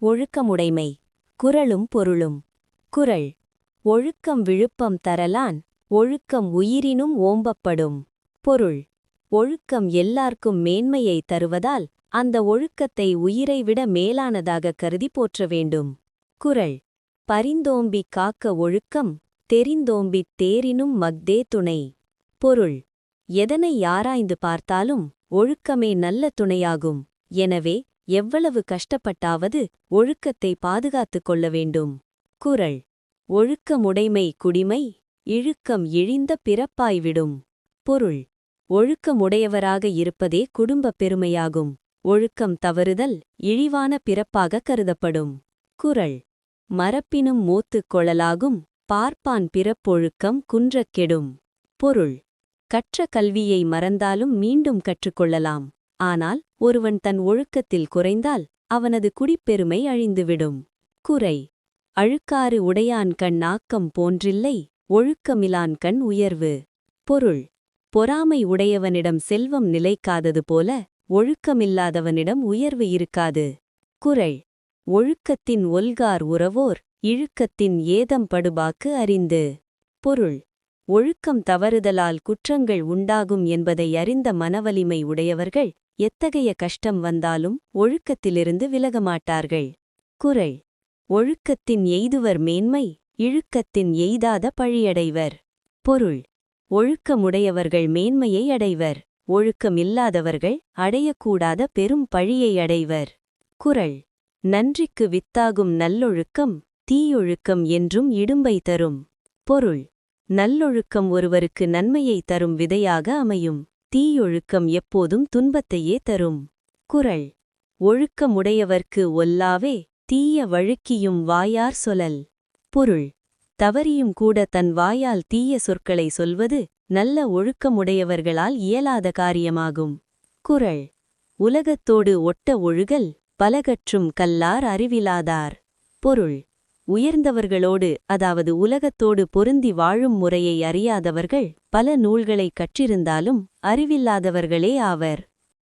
ஒழுக்கமுடைமை. குறளும் பொருளும். குறள். ஒழுக்கம் விழுப்பம் தரலான், ஒழுக்கம் உயிரினும் ஓம்பப்படும். பொருள். ஒழுக்கம் எல்லார்க்கும் மேன்மையை தருவதால் அந்த ஒழுக்கத்தை உயிரைவிட மேலானதாக கருதி போற்ற வேண்டும். குறள். பரிந்தோம்பிக் காக்க ஒழுக்கம், தெரிந்தோம்பித் தேரினும் மஃதே துணை. பொருள். எதனை ஆராய்ந்து பார்த்தாலும் ஒழுக்கமே நல்ல துணையாகும். எனவே எவ்வளவு கஷ்டப்பட்டாவது ஒழுக்கத்தை பாதுகாத்துக் கொள்ள வேண்டும். குறள். ஒழுக்கமுடைமை குடிமை, இழுக்கம் இழிந்த பிறப்பாய்விடும். பொருள். ஒழுக்கமுடையவராக இருப்பதே குடும்பப் பெருமையாகும். ஒழுக்கம் தவறுதல் இழிவான பிறப்பாக கருதப்படும். குறள். மறப்பினும் மூத்துக் கொளலாகும், பார்ப்பான் பிறப்பொழுக்கம் குன்றக் கெடும். பொருள். கற்ற கல்வியை மறந்தாலும் மீண்டும் கற்றுக்கொள்ளலாம். ஆனால் ஒருவன் தன் ஒழுக்கத்தில் குறைந்தால் அவனது குடிப்பெருமை அழிந்துவிடும். குறை. அழுக்காறு உடையான்கண் ஆக்கம் போன்றில்லை, ஒழுக்கமிலான்கண் உயர்வு. பொருள். பொறாமை உடையவனிடம் செல்வம் நிலைக்காதது போல ஒழுக்கமில்லாதவனிடம் உயர்வு இருக்காது. குறள். ஒழுக்கத்தின் ஒல்கார் உறவோர், இழுக்கத்தின் ஏதம் படுபாக்கு அறிந்து. பொருள். ஒழுக்கம் தவறுதலால் குற்றங்கள் உண்டாகும் என்பதை அறிந்த மனவலிமை உடையவர்கள் எத்தகைய கஷ்டம் வந்தாலும் ஒழுக்கத்திலிருந்து விலகமாட்டார்கள். குறள். ஒழுக்கத்தின் எய்துவர் மேன்மை, இழுக்கத்தின் எய்தாத பழியடைவர். பொருள். ஒழுக்கமுடையவர்கள் மேன்மையை அடைவர், ஒழுக்கமில்லாதவர்கள் அடையக்கூடாத பெரும் பழியை அடைவர். குறள். நன்றிக்கு வித்தாகும் நல்லொழுக்கம், தீயொழுக்கம் என்றும் இடும்பை தரும். பொருள். நல்லொழுக்கம் ஒருவருக்கு நன்மையை தரும் விதையாக அமையும். தீயொழுக்கம் எப்போதும் துன்பத்தையே தரும். குறள். ஒழுக்கமுடையவர்க்கு ஒல்லாவே, தீய வழுக்கியும் வாயார் சொலல். பொருள். தவறியும் கூட தன் வாயால் தீய சொற்களை சொல்வது நல்ல ஒழுக்கமுடையவர்களால் இயலாத காரியமாகும். குறள். உலகத்தோடு ஒட்ட ஒழுகல், பலகற்றும் கல்லார் அறிவிலாதார். பொருள். உயர்ந்தவர்களோடு அதாவது உலகத்தோடு பொருந்தி வாழும் முறையை அறியாதவர்கள் பல நூல்களைக் கற்றிருந்தாலும் அறிவில்லாதவர்களே ஆவர்.